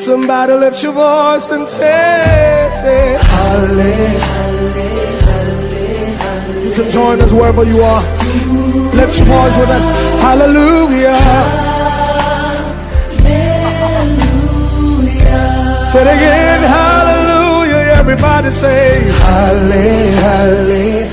Somebody lift your voice and say hallelujah. You can join us wherever you are. Lift your voice with us. Hallelujah. Hallelujah. Say it again. Hallelujah. Everybody say hallelujah.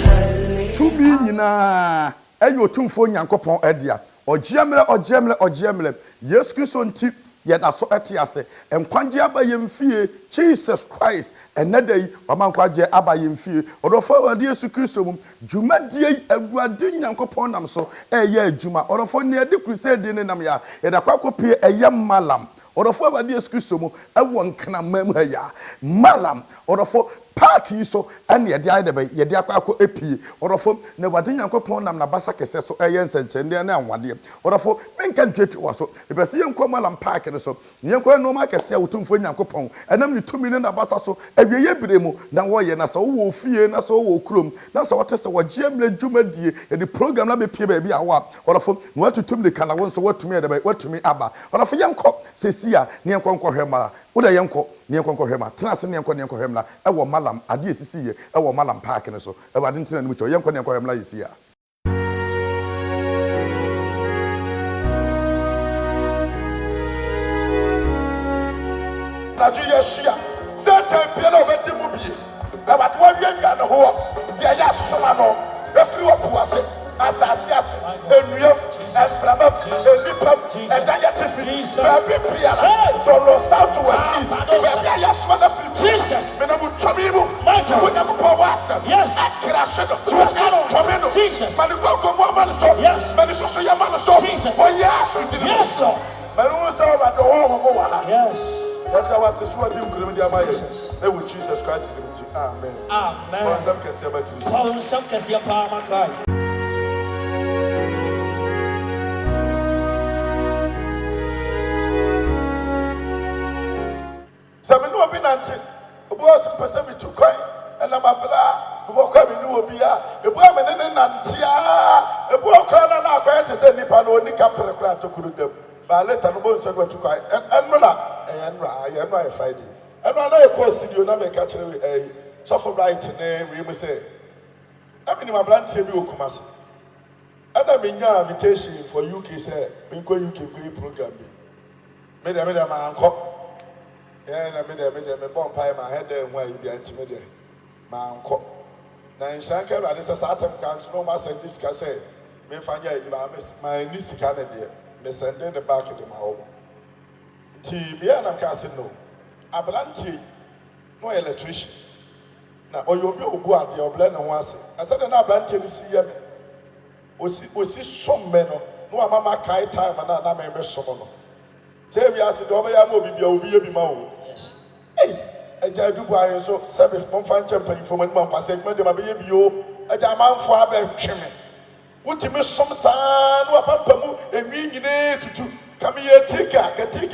To me, na ayo tumfo nyankopon adia. Ojiemle. Yesu Kristo nti yeda so etiase enkwagye abayemfie Jesus Christ enedai wamankwagye abayemfie odofo wade Yesu Kristo mum dwumadie awurade nyankopon nam so eye adwuma odofo ne de crusade ne nam ya yeda kwakopie eye malam odofo wade Yesu Kristo mum ewo nkna mam ya malam odofo park yi so ene yede ayde be yede akwako epie odofo ne wade nyankopon nam na basa kese so eye nsenchende na anwade odofo menka ntwetwe waso ebese yenko malam park ne so yenko no ma kese wotumfo nyankopon enam ne tumi ne na basa so awieye biremu na wo ye na so wo fie na so wo krom na so wotese wo giemle dwumadie yede program na be pie ba bia wo odofo no watutum de kana won so watumi yede be watumi aba odofo yenko sesia ne yenko hwemara wo da yenko ne yenko hwema tenase ne yenko hwemla ewo malam ade esisi ye ewo malam park ne so ewo ade ntina ne mucho yenko ne yenko hwemla yesia Yeshua, certain piano beti mubi. About 1 year and a horse. The Aya Somano, the free of Puase, Asasias, and Rium, and Framap, and Lipum, and Diatifi, from the south to west east. Where Aya Smother Jesus, Menamu Tomibu, Michael Powasa, yes, Krashed, Tomino, Jesus, Manukoko Manaso, yes, Manisoso Yamanaso, Jesus, oh yes, Lord, Manusa at the home, yes. What was the sword in Columbia? With Jesus Christ. Amen. Amen. Some can see a palm cry. Some no be nanti. A boy some person be too quiet. And I'm a blah. The boy coming to be a boy man and nantia. A boy crown and our quiet to send Nippon or Nika Perecra to cool them. But later no one said what you cry. And I Friday. And I know a course you never catch a suffer right name, we must say. I mean, my brand TV will come as. And I mean, your invitation for UK, say, Minko UK program. Made a man uncle. Yeah, I made a bonfire, my head there, where you be intimidated. My uncle. Now in Shanka, I just started council, no mass and discuss it. Me find my niece Canada. Me send in the back of the home. Me and I'm casting no. Ablanti, no electrician. Now, or you'll be a your blend and once. I said, an ablanti to see him. Was some men, no, mamma kai time and I may miss someone. Say, we asked the over Yamu, yes. Hey, I do buy so service, Monfan champagne for when Mom passed, Madame Baby, you, a Jaman for a chimney. What you miss some son, what Pampamu, and me in to come here, take a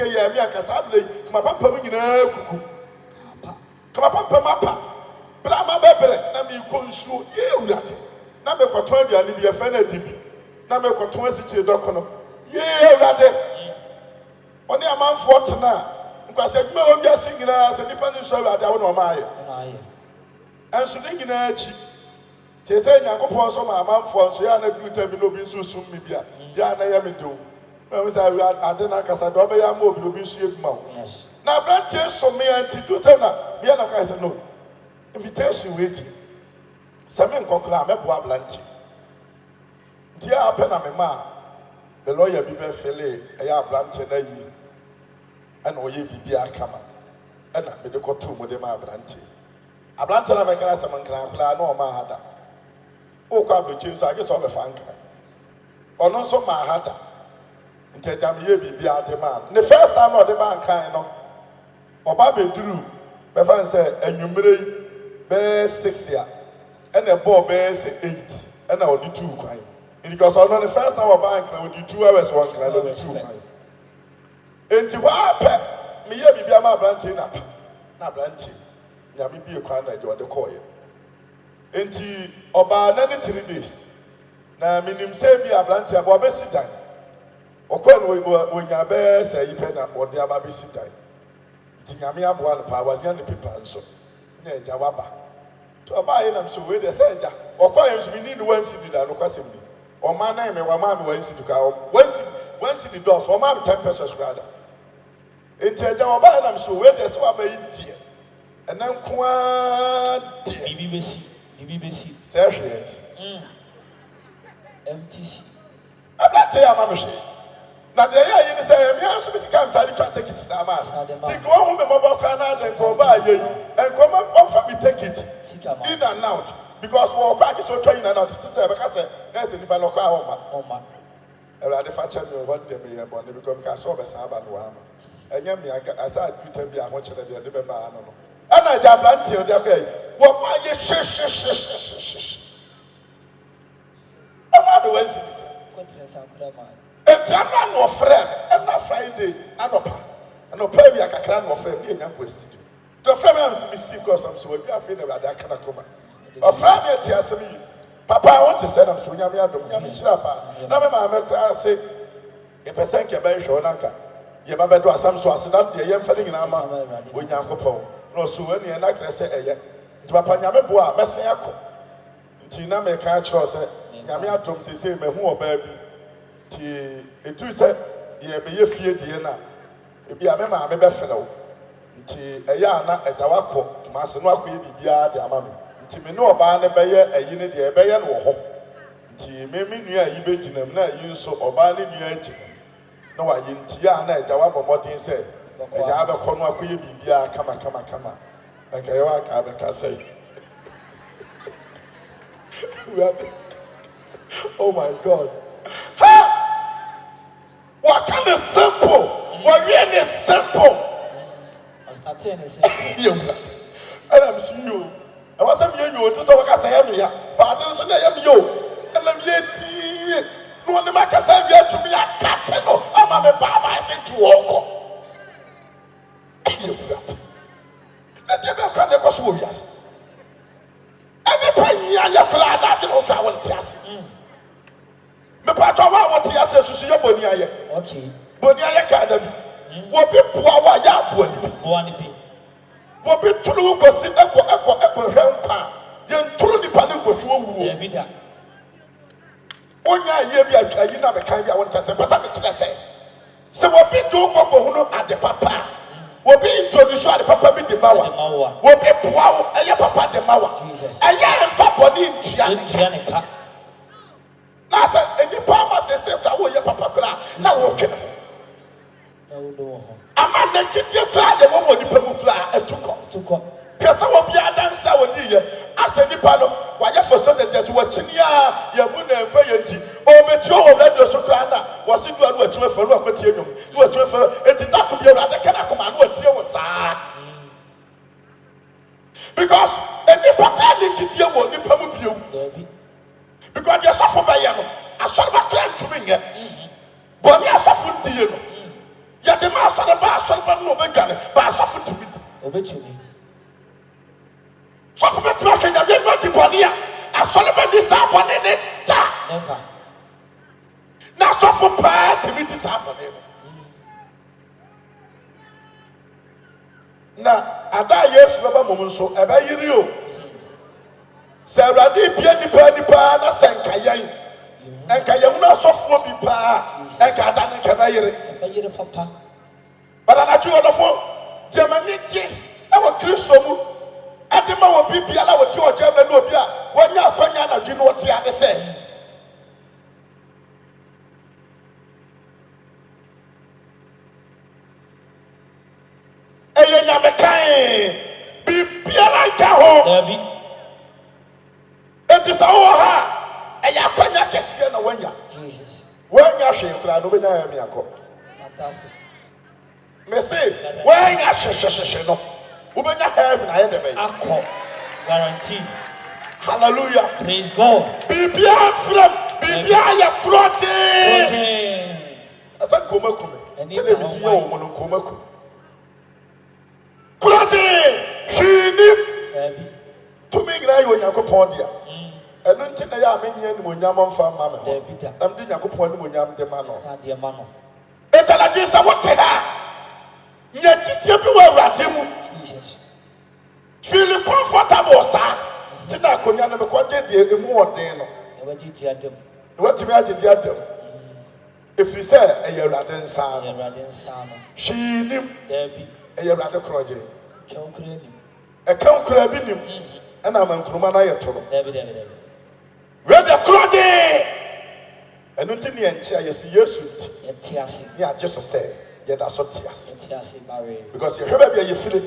Yamia Casable, my papa, come up, Papa. But I'm a baby, Nami Consu, you that. Number 20, I'll be a fan of DB. Number 20, Docono. Yeah, rather. Only a man for tonight. Because I know we are singing as a dependent soul at our Maya. And so thinking at you. They say, Yankopon, some amount for so I never tell me no be so soon, maybe. Yana Yamido. I didn't Casadova Yamo, will be shaped mouth. Yes. Now, branches from me and Titutana, Biana Casa no. Invitation waiting. Samen Cocklam, a bois blanchi. Dear Penamema, the lawyer Bibe Fele, a yard blanche, and Oye Bibia Kama, and a medical tomb with them, Blanche. A blanche of a class of Mancra, no Mahada. Oh, God, the chiefs, I guess, of a funk. Or not so Mahada. Nti me ye bibia de man. The first time no de man kan no. Oba be duru. Be fan say anwumre be 6 ya. And the ball be say 8. And I odi 2 kwan. Because on the first time oba kan odi 2 hours was kan odi 2 kwan. Enti wa pe me ye bibia ma branche na branche. Nyame bi kwan na je ode koye. Enti oba na ne 3 days. Na minim say bi branche aba obesi dan. Okwan wo nya be say yipe na ode aba besi dan. Enti nyame aboa no pa was nya ne paper nso. Na eja waba. To oba ye nam so we dey say eja. Okwan ye so mi need 1 cedi da no kwasem ni. O ma na me wa ma me 1 cedi ka 1 cedi dollars o ma me 10 pesos brother. Enti eja oba ye nam so we dey say wa ba yi tie. Enan kwa tie bibi besi say hwes. MTC Ablate ya ma me hwe. Na de ya yi ni say me anso bi sika msa di twa take it samas. Ti ko hu me mobile kwa na de for ba ye. En ko ma for me take it. In and out because we kwa ki so twa in and out. Ti say be ka say na say ni ba lo kwa oma. Ewra de fa che me what dem ye born because ka so be sa ba no ama. Enya me asa adu tem bi a ho kire de be ba no no. Ana ja planti o de akai. Wo ma ye she. Ama do wansi. Kotre sankura man. Enti ana no frem, na Friday, anopa. Anopa bi akakra no frem, bi enya question. To frem am si see because am so we afi na rada kana koma. O frem ye ti asem yi. Papa I want to say am so nyame adom, nyame chira pa. Na me ma me kra say e person ke ben hwo nanka. Ye ba bedo asam so asedan de ye mfani nyina ma. Onyankopon. No so we ne na kra say eye. Nti papa nyame bo a mesen akọ. Nti na me ka chiro say nyame adom sese me hu oba bi. Ti etu se ye be ye fie die na ebi a me ma me be fere wo nti eya na edawa kọ ma se no akoye bibia de ama me nti me ne oba ne be ye ayi ne de be ye no ho nti me nua ayi be ginam na ayi nso oba ne nua agi na wa yi nti ya na edawa bomodin se eja be kọ no akoye bibia kama okay wa ka be ka say oh my God. What kind of simple? What really simple? I started in simple. And I'm seeing you. I was saying you to so I say me ya. But I didn't say you. And I'm yet. No one make us say you to me a cat no. I'm a baba I said to walk. Let them come the cost yes. Any penny I cry that you don't want to me pa to wa won ti ase susu ye boni aye Okay. boni aye ka da bi wo bi poa wa ya Boani bi. wo bi tulu ko si eko hwe nkwa ye nturu ni pa ne ko tuo wuo Ya bi da. onya ye bi atwayi na be kan bi a won tase pasa me kire se wo bi do ko hunu ade papa wo bi introduce ade papa bi de mawa wo bi poa wo eye papa de mawa Jesus. eye mfa boni ntua Ntia ne ka. na say eni pa ma se kwa wo ye papa kra na wo twe Na wo do ho. ama na tete kra de wo woni pamu kra etuko Tuko. pesa wo bia dansa wo di ye ase nipa no wa ye foso de jesu wo chinia ye mu na enko ye nti o betuo wo radio so kra na wo se dua no achiwe fa no akwati enwom no achiwe fa enti da ko bia ra de kana ko ma no atie wo saa because enipa kra ni chitie wo nipa mu bia Dabi. because they suffer by you. I suffer crime to me. But me, I suffer to you. Yet the master of the suffer no began, but I suffer to me. Obetumi. Suffer to make a bit of the body. I suffer this upon it. Never. Now suffer bad to me this happening. Now, I die yes, Baba Momun so about you. Sarah did be any pa na senkayan. And Kayana software be pa and Kadan Kabayere. Bayere papa. But I'm not you on the phone. Germany, our Christian. At the moment, people allow what you are German no beer. When you are Panyana, you know what you have to say. Ayana Mekai be like a home. Dabi. It is our ha. And you are Panya Cassian when you Jesus. When you share kura no benya ya miako. Fantastic. Me say when you share no ubenya heaven aye de be. Akọ. Guarantee. Hallelujah. Praise God. Bibia from Bibia ya krote. Protein. Asa koma kume. Ẹni Se na de bisi ho ye wo no koma kume. Krote. Hwini. To me gra yo Nyankopon dia. Enu nti na ya amenye ni onyam mfa ma me ho. Am di Nyankopon ni onyam de ma no. Na de ma no. Etala di sa wote ha. Nya titie bi wa awrade mu. Jesus. Feel comfortable sir. Tina konya na me kwaje de emu oden no. E wa jiji adam. What me agye adam. If you say e awrade nsa E no. awrade nsa no. Hwinim Dabi. e awrade kroje. Kyonkra ni. E kan kura bi nim. Ana mankruma na ye to no. Dabi. We the kroje. Enu nti ne enche ayesi Yesu nti. Yeti ase. Ye agye so say ye da so tias. Yeti ase bare. Because you hweba bia ye fire.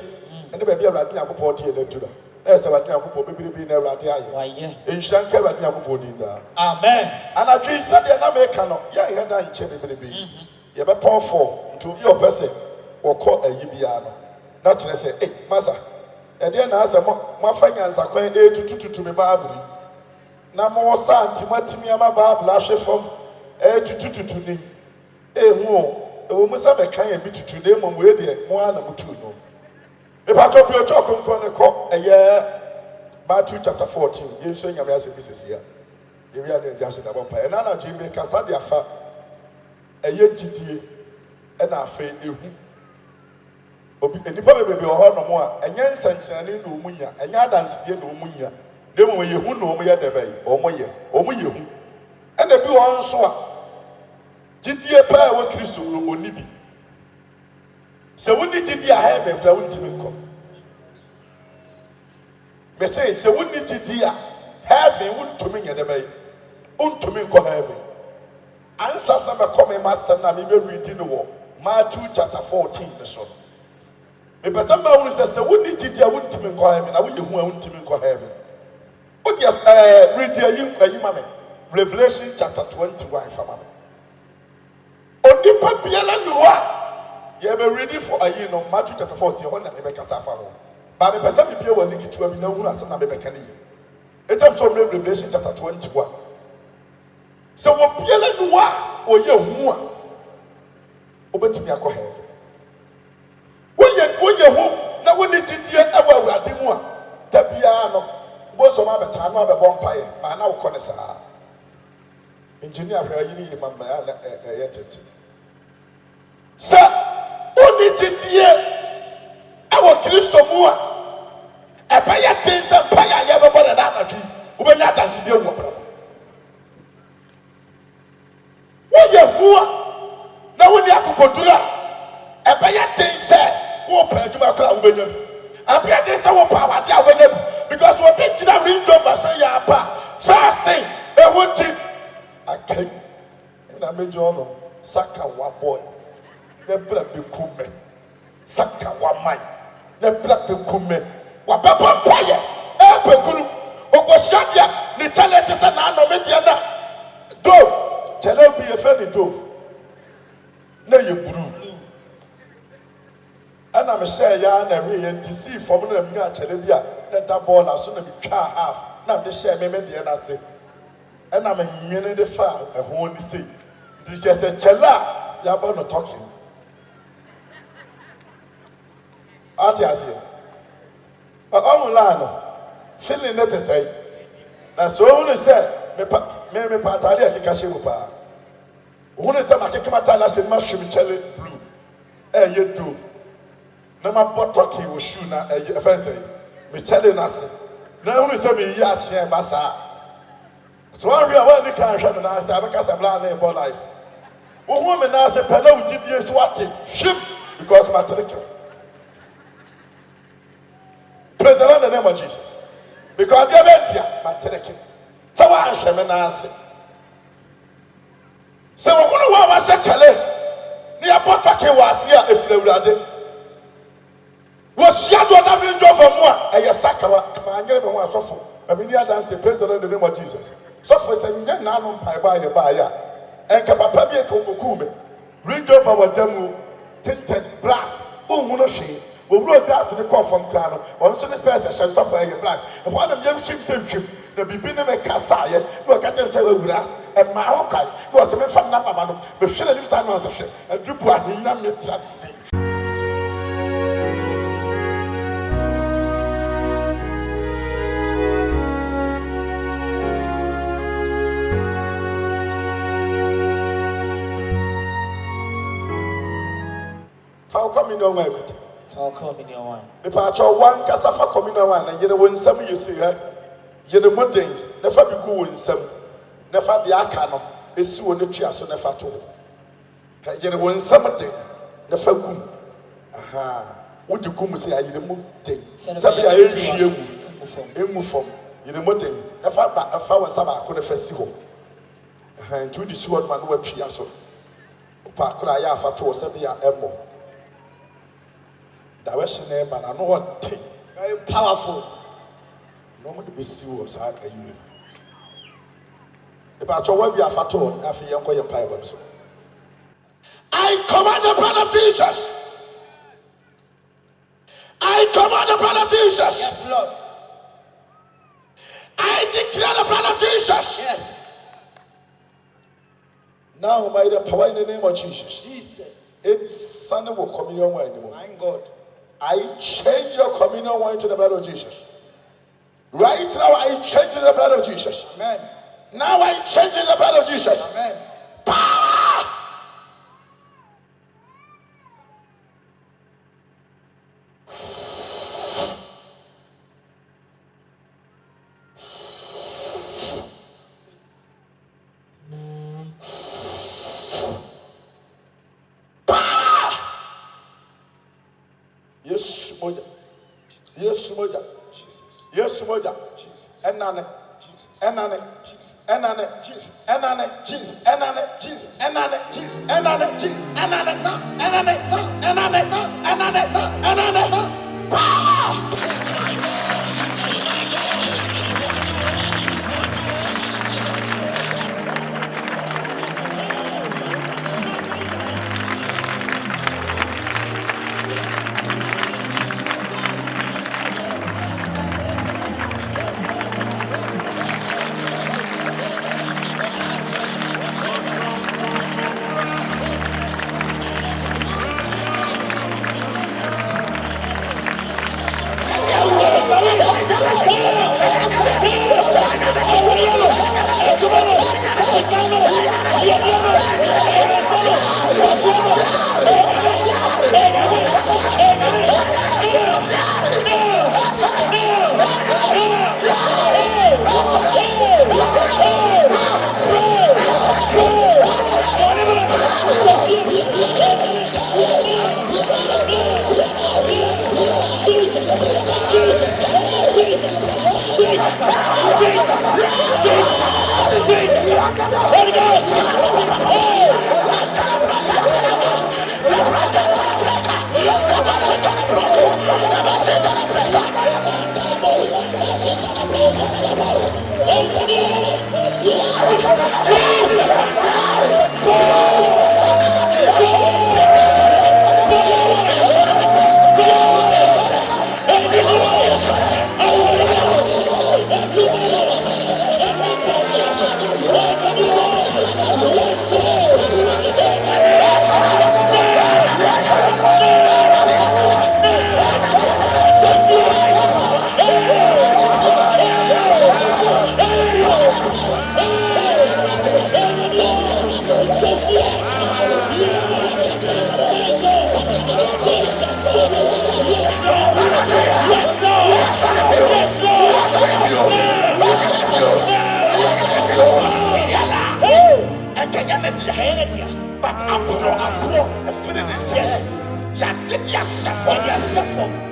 Ene ba bia awrade Nyankopon tie na dura. Na se ba Nyankopon bebiri na awrade aye. Waye. Enhyan ka awrade Nyankopon din da. Amen. Ana twi sade na me ka no ye he da nche bebiri. Ye be pon for nti obi opese okọ ayi bia no. Na kire say eh masa e de na asa mo afanya nsakwan e tutututu me baabri. Na mo sa antimatimi ama baabla ahwe fam e tutututu ni. Hu o musa be kan e bi tutu de mo we de mo ana mutu no. E pa to bi o choko nko ne ko eye Matthew chapter 14 Yesu nyame ase bi sesia. Ye wi ade dia se da bompa e na na dwe be kasa de afa eye gidie e na afa ehu. Obi enipa bebebe wo ho no mo a enye nsankyerane na omunya enye adansedie na omunya demo ye hu na omuye de bai omuye hu ena bi won so a gidie pa wa Kristo no oni bi se woni gidie a ha be bra wontimi nko me say se woni gidie a heaven wontumi nya de bai wontumi nko heaven ansa sa me come master na me be read no wo Matthew chapter 14 ne so me pesa ma wonu se woni gidie a wontimi nko heaven na wo ye hu a wontimi nko heaven. Read your mame. Revelation chapter 21 for mame. Onipa biala nuwa. You be reading for a year no Matthew chapter 14 on na me beka safa ho. Ba me pesa bibia wa liki tu abi na hu asem na me beka ne. Etam so Revelation chapter 21. So wo biala nuwa oye hu a obetimi akọ heaven. Wo ye hu na woni gidie awa awrade mu a da bia no boso ma beta no abebo mpaye ma na wukọ ne saa engineer hwa yi ni ma ma ya tete sa oni gidie awo Kristo mu a eba ya tense mpaya ya bebo na na twi ubenya danside wu abra wo ye hu a na woni akopodura eba ya tense wo pa adwuma kra ubenya abia de se wo pa wade a ubenya because we be to ring over say ya pa fasting e wonti akai na mejo no saka wa boy na bra be kume saka wa man na bra be kume wa baba paye e pe kunu ogoshia ni challenge say na no me dia na do tele bi e fe ni do na ye buru ana me share ya na we ye tisi form na me a chele bi a na da ball aso na bitwa half na me share me de na se ana me nwene de fa ho ni sei ndi che se chela ya ba no talking ati asie o la no feeling net say na so hu ni say me pa tali a kika she mu pa hu ni say ma kika mata na she ma hwim chele blue ye do na ma botoki wo shoe na offense me chale na se na hu se me ya che ba sa so a ria wa ni kan hwe na se abeka se bla na e life wo hu me na se pele wo gidie so ate ship because my trick. Praise the Lord in the name of Jesus. Because they bet ya my trick. So wa hwe me na se se wo hu no wa se chale ni abotoki wa se a eflewurade was shadow that will drop from one. I just sack my one suffer. I mean, dance the praise the Lord in the name of Jesus. So for saying, now, by ya. enka papa bi enka oku me range over wadamu tinted black ohun no hwe owuro gas ne call from kra no on so ne space shan so for black e ho na yam chim twim na bibi ne me kasa ye no ka tell say wura e ma ho kai no so me fam na baba no me hwe na nim sa no so hwe adubu ahenya me tase. How come in your way? How come in your wine? The patch of one casafa communal one, and yet when some you see her, yet the mudding, never be good in some, never the arcanum, is so on the chair, so never told. Yet when something, never good. Aha, what you come say, I the mudding. Somebody I hear you move from you the mudding, never back a foul summer could have festival. And to the sword man web she also. Pakura Yafa to Sabia Emo. Direction name and I know what thing very powerful. Normally we see what's at a union. About your web, you have a tone after young boy and pie. I command the blood of Jesus. I command the blood of Jesus. Yes, Lord. I declare the blood of Jesus. Yes. Now, by the power in the name of Jesus. Jesus. It's Sunday will communion wine anymore. My God. I change your communion wine to the blood of Jesus. Right now, I change the blood of Jesus. Amen. Now I change the blood of Jesus. Amen. Power! Yes, Moja. Yes, Moja. Yes, Moja. Enane. Enane. Enane. Enane. Enane. Enane. Enane. Enane. Power!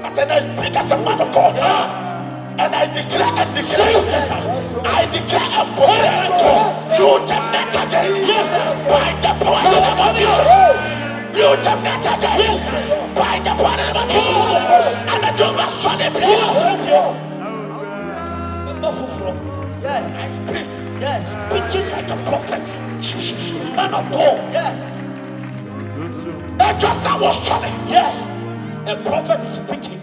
But then I speak as a man of God. And I declare and declare. I declare a body. You terminate again. By the power of the name of Jesus. You terminate again. By the power of the name of Jesus. And I do my funny prayer. Yes. I speak. Yes. Speaking like like a prophet. Man of God. Yes. Joseph was telling. Yes. A prophet is speaking.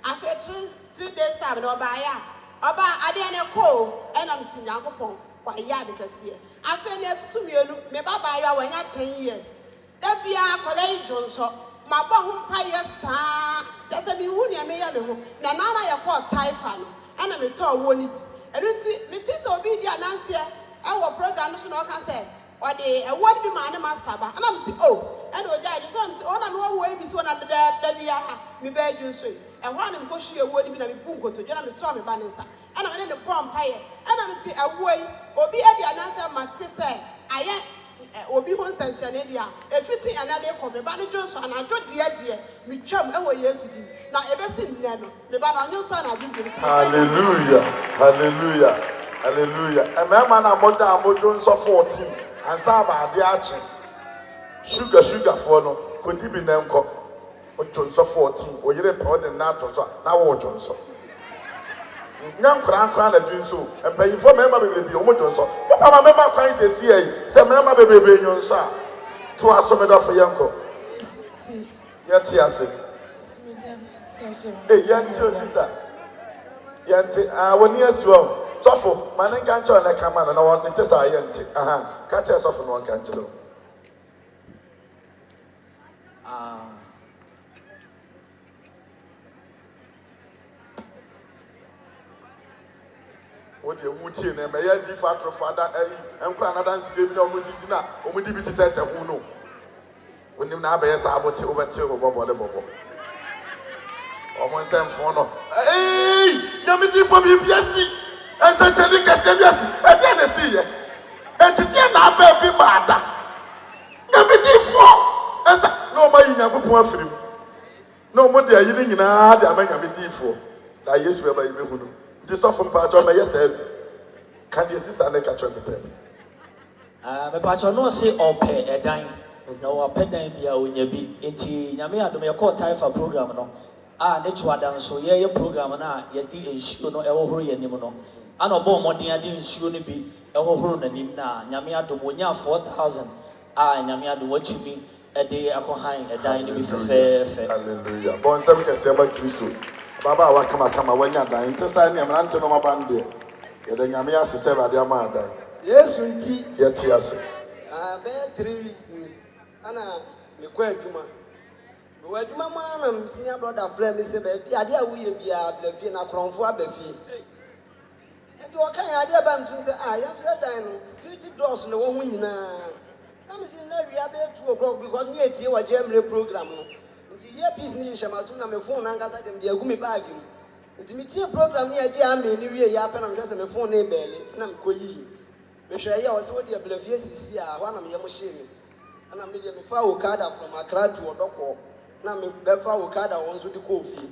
After 3 days time, no buy ya. Oba adene ko and I'm seeing Yankopon. Why yard the I feel next to me, me baba ya when 10 years. That be a college Johnson. My bon pie, sir. That's a me who near me. Nana ya called Typhon. And I'm a tall one. And me tis obedient Nancy. Our program national can say. Or they a one be man master. And I'm saying, oh, and we died. So I'm one way is one of the me beg you say. And one of them she won't even be bungo to John Stormy Bannister. And I'm in the bomb pie. And I'm saying, away, or be at the answer, my sister. I will be one century. If you think another come, Banny Johnson, and I do dear, we chum over years to do. Now, ever since then, the banner new son, I do. Hallelujah, hallelujah, hallelujah. And my man, I'm more than Jones of 14. And some are the action. Sugar for no, could you be named Jones of 14? Or you're a pound and not now, Johnson. Young crown at doing so, and pay for member baby, Johnson. Papa, member cries a CA, some member baby, your son. To us, some of Yanko. Yet, yes, hey, young sister. Yet, when years well. So, my name can't join like a man, and I want to say, catch us off in one country. What you would see, and may I be father, and for another sleep, no Mudina, or would you be to tell who know? When you now bear about over till Bobo. Almost them for no. Hey, Yamidi for me, yes. And such a thing as I didn't see it. And today, I better be mad. No, my young free. No more, they are eating in a day for that. Yes, we are by this often part of my yourself. Can your sister make a trip with them? The patron say, or pay a dime. No, a pen be a win your beat. Inti Yamia do me a call type program. No, nature dance so yeah, your program and yet the issue no ever anymore. I know more than I didn't surely be a whole and him now. Yamia to Monia 4,000. Yamia do what you mean a day a cohine, a dine with a fair. Hallelujah. Bon, some can say about Christo. Baba, what come when you're dying? Just I am an answer no band there. You're the Yamia to say about your mother. Yes, we yet, yes. I bear 3 weeks. Anna, the quack Juma. But my man, senior brother, Flem, Miss Baby, I dare we be a Blefina from Fuabefi. And to a kind of idea about things, I have said, security doors in the woman. I'm saying that we are able to 2 o'clock because near to our German program. Until your business, I must have a phone and I said, they are going to bag you. Until program near Germany, you are I'm just a phone name belly, and I'm going. Make sure you also the Belafies here, one of your machine. And I'm meeting a Okada from Accra to Odoko. Now, me Befa Okada wants to the coffee.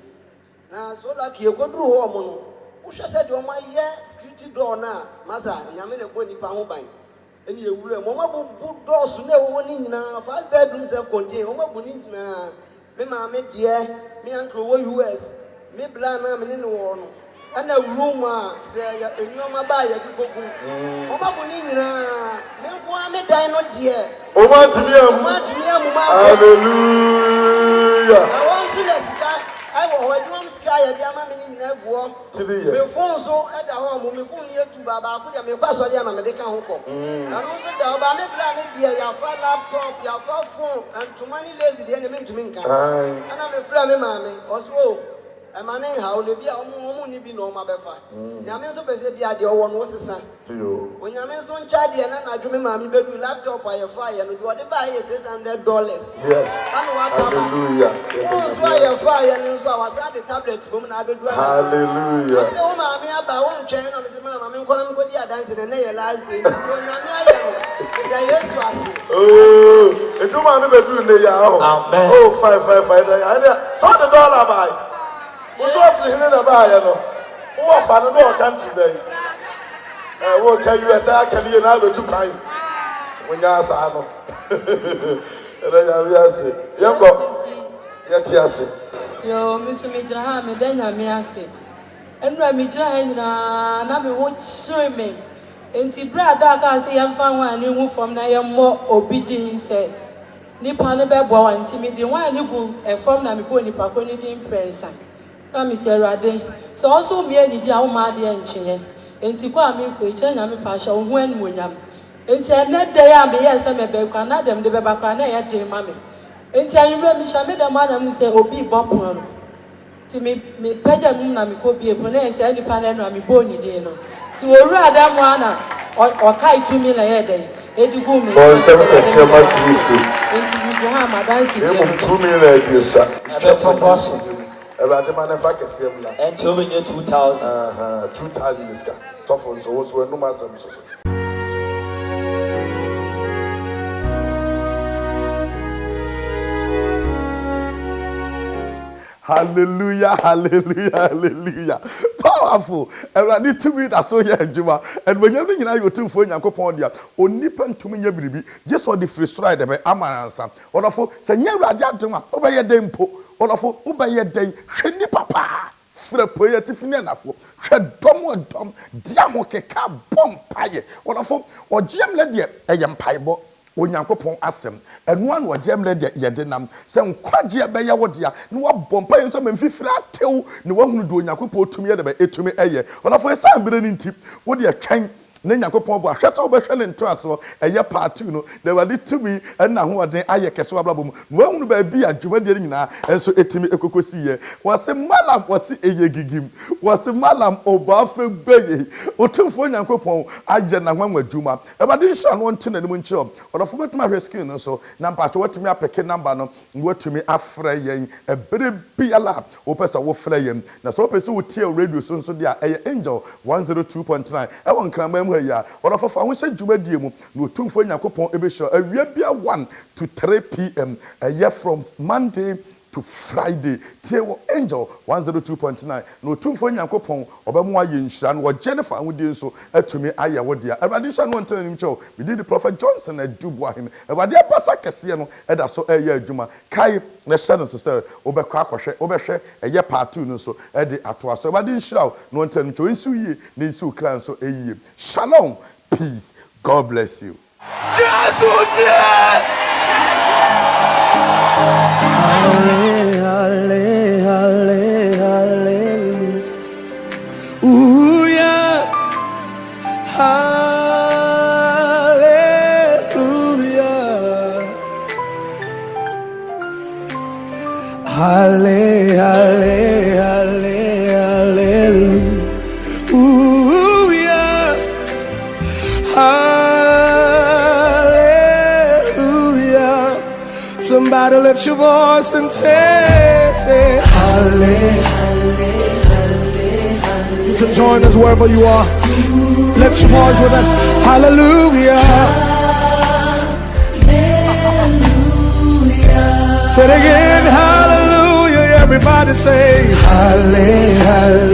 Now, so like you go through home. Who said, oh, my security door now, Massa, and I'm in a bonny pound bank. And you will, Mama, put doors to never one in now, 5 bedrooms self contained. Mama, Bonit now. Me, mamma, dear, me, uncle, US, me, Blana, and in the war. And a rumor say, you know, my buyer, you go. Mama, Bonina, me, why me die not dear. Oh, hallelujah. I want to let I will sky at Yamami in that war. The phone so at the home, we phone here to Baba, put your password and American Hong. And also the Obama planet, dear, your father laptop, your phone, and to money lazy, the enemy to Minka. And I'm a friend, mammy, also. I'm an how they be a woman, be no Mabefa. Yaman's opposite the idea one was a son. When Yaman's on Chadi and I do mammy, but you laptop by a fire and you are the buy $600. Yes. Hallelujah. Why a fire and so I was at the tablets, woman, I will do. Hallelujah. I say, oh, mammy, about one chain of the mamma, I'm going to go there dancing and they last day. Oh, it's 2 man bedroom there. Oh, 5. So the dollar buy. What's offering in the buy? What for the country day? What can you attack and you now to kind? When you ask, I know. Young go. Yes. Yo, Mr. Mijaham, and then I may say. And Ramija, Nami won't show me. And the brother, I say, I'm found one new from now more obedience. Nippon Bebo and Timmy, the one you a form Namiko Nipakoni in press. Mr. Rade, so also me and the Almadi and Chine, and Tiqua me, China, Pasha, when William. And net day I may yes, I'm a baby, Canada, the Babacana at Mammy. And tell you, Misha, the madam who say, Obi Bopon. To me, Pedja Munamico be a poness, any panel, I'm bony dinner. To a rather one or kite 2 million a day. Eddie Woman, or 7% much history. Into Jahama dancing 2 million, yes, sir. Until we get 2,000. 2,000 is tough on those who are no master. Hallelujah, hallelujah, hallelujah. Powerful. And I need to read that so here, Juma. And when you're bringing out your 2 phone, you're going to only pen to me, baby. Just for the free stride, Amaransa. Or for Senya Raja, over your dempo. Or for over your day, Sheni Papa. Fre prayer Tiffany na fo hwe dom diamo keka bom paye wonafo o jemle de eyempaibo onyankopon asem enu an wo jemle de yede nam se nkwaje be ye wodea ne wo bom paye so memfifira atew ne wo hunu do onyankopon otumi ye de be etumi eye wonafo esan bere ni ntip wo de twen ne nyakopon bo ahwese wo be hwe ne ntoaso eye part 2 no de wade tumi na ho oden aye kese wablabom wo hunu ba bi adwuma de nyina enso etimi ekokosi ye wose malam wose eye gigim wose malam obafe beye otumfo nyakopon aje na hwanwa adwuma e bade nhia no nte na nim nchiro odofo betuma hwe screen no so na mpacho watumi apeke number no watumi afra yen e bere biala wo pesa wo fra yen na so pesa wo tie radio so nso dia eye angel 102.9 e won kramam ya odofo fa ho hye dwumadie mu na otumfo nyakopon ebehyo awia bia 1 to 3 p.m. a year from Monday to Friday. Tie Angel 102.9. No otumfo nyakopon obemu aye nhira no Jennifer wodi nso atumi aye wodia. Awade hya no ntana nim cho. We did the Prophet Johnson adubu ahim. Awade abasa kese no eda so eye adwuma. Kai na hye no sister obekwa akohwe obehwe eye part 2 no so ede atoa so. Awade nhira no ntana nim cho nsu yie na nsu kran so eyie. Shalom, peace. God bless you. Hallelujah. lift your voice and say, You can join us wherever you are. Lift your voice with us. Hallelujah. Say it again. Hallelujah. Everybody say, Hallelujah.